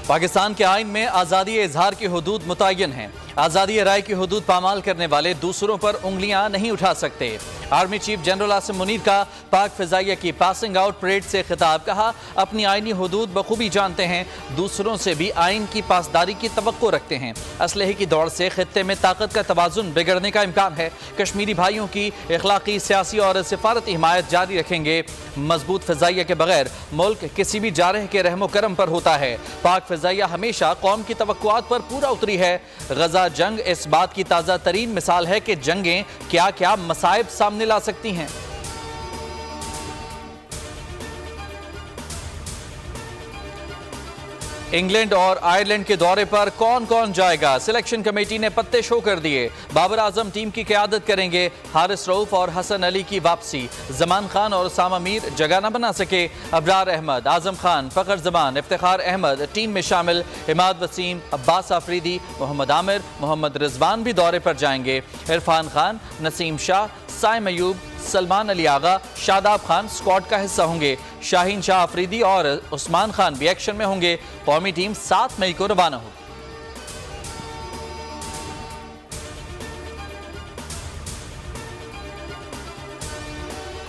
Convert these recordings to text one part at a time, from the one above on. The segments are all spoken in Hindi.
पाकिस्तान के आइन में आज़ादी इजहार की हुदूद मुतय्यन है। आज़ादी राय की हुदूद पामाल करने वाले दूसरों पर उंगलियां नहीं उठा सकते। Army chief general Asim Munir का पाक फिजाइया की पासिंग आउट परेड से खिताब। कहा, अपनी आइनी हुदूद बखूबी जानते हैं, दूसरों से भी आइन की पासदारी की तवक्को रखते हैं। असलहे की दौड़ से खित्ते में ताकत का तवाजुन बिगड़ने का इम्कान है। कश्मीरी भाइयों की इखलाकी, सियासी और सिफारती हिमायत जारी रखेंगे। मजबूत फिजाइया के बगैर मुल्क किसी भी जारह के रहमो करम पर होता है। पाक फिजाइया हमेशा कौम की तवक्कुआत पर पूरा उतरी है। गजा जंग इस बात की ताज़ा तरीन मिसाल है कि जंगें क्या क्या मसाइब सामने ला सकती हैं। इंग्लैंड और आयरलैंड के दौरे पर कौन कौन जाएगा? सिलेक्शन कमेटी ने पत्ते शो कर दिए। बाबर आजम टीम की क़यादत करेंगे। हारिस रऊफ और हसन अली की वापसी। जमान खान और उसामा मीर जगह न बना सके। अबरार अहमद, आजम खान, फ़खर जमान, इफ्तिखार अहमद टीम में शामिल। इमाद वसीम, अब्बास आफरीदी, मोहम्मद आमिर, मोहम्मद रिजवान भी दौरे पर जाएंगे। इरफान खान, नसीम शाह, साइम अयूब, सलमान अली आगा, शादाब खान स्क्वाड का हिस्सा होंगे। शाहीन शाह अफरीदी और उस्मान खान भी एक्शन में होंगे। कौमी टीम 7 मई को रवाना होगी।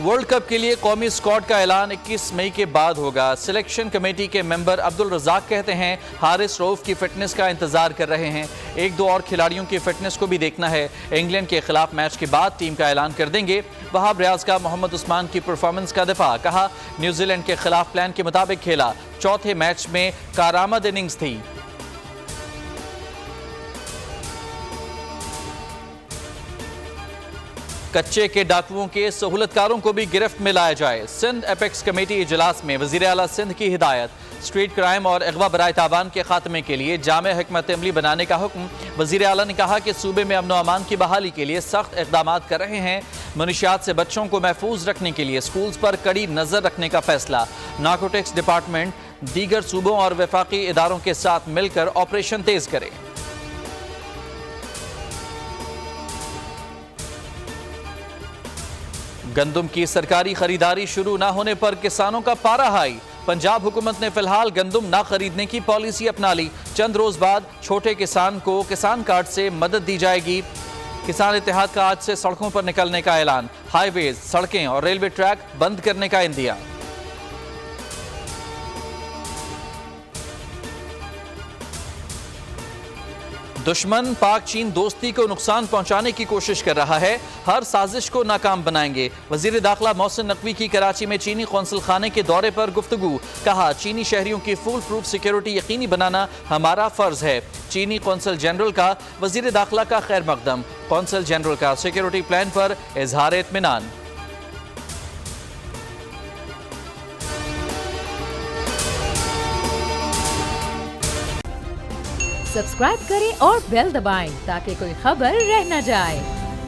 वर्ल्ड कप के लिए कौमी स्क्वाड का ऐलान 21 मई के बाद होगा। सिलेक्शन कमेटी के मेंबर अब्दुल रज़ाक कहते हैं, हारिस रऊफ की फिटनेस का इंतजार कर रहे हैं। 1-2 और खिलाड़ियों की फिटनेस को भी देखना है। इंग्लैंड के खिलाफ मैच के बाद टीम का ऐलान कर देंगे। वहाब रियाज का मोहम्मद उस्मान की परफॉर्मेंस का दिफा। कहा, न्यूजीलैंड के खिलाफ प्लान के मुताबिक खेला। चौथे मैच में कारआमद इनिंग्स थी। कच्चे के डाकुओं के सहूलतकारों को भी गिरफ्त में लाया जाए। सिंध एपेक्स कमेटी इजलास में वज़ीर आला सिंध की हिदायत। स्ट्रीट क्राइम और अगवा बराए तावान के खात्मे के लिए जामे हिकमत अमली बनाने का हुक्म। वज़ीर आला ने कहा कि सूबे में अमन व अमान की बहाली के लिए सख्त इक़दाम कर रहे हैं। मुनशियात से बच्चों को महफूज रखने के लिए स्कूल्स पर कड़ी नज़र रखने का फैसला। नार्कोटिक्स डिपार्टमेंट दीगर सूबों और वफाकी इदारों के साथ मिलकर ऑपरेशन तेज करे। गंदम की सरकारी खरीदारी शुरू न होने पर किसानों का पारा हाई। पंजाब हुकूमत ने फिलहाल गंदम ना खरीदने की पॉलिसी अपना ली। चंद रोज बाद छोटे किसान को किसान कार्ड से मदद दी जाएगी। किसान इत्तेहाद का आज से सड़कों पर निकलने का ऐलान। हाईवेज, सड़कें और रेलवे ट्रैक बंद करने का इंदिया। दुश्मन पाक चीन दोस्ती को नुकसान पहुंचाने की कोशिश कर रहा है। हर साजिश को नाकाम बनाएंगे। वजीर दाखिला मोहसिन नकवी की कराची में चीनी कौंसल खाने के दौरे पर गुफ्तगू। कहा, चीनी शहरियों की फुल प्रूफ सिक्योरिटी यकीनी बनाना हमारा फर्ज है। चीनी कौंसल जनरल का वजीर दाखिला का खैर मकदम। कौंसल जनरल का सिक्योरिटी प्लान पर इजहार इत्मीनान। सब्सक्राइब करें और बेल दबाएं ताकि कोई खबर रह न जाए।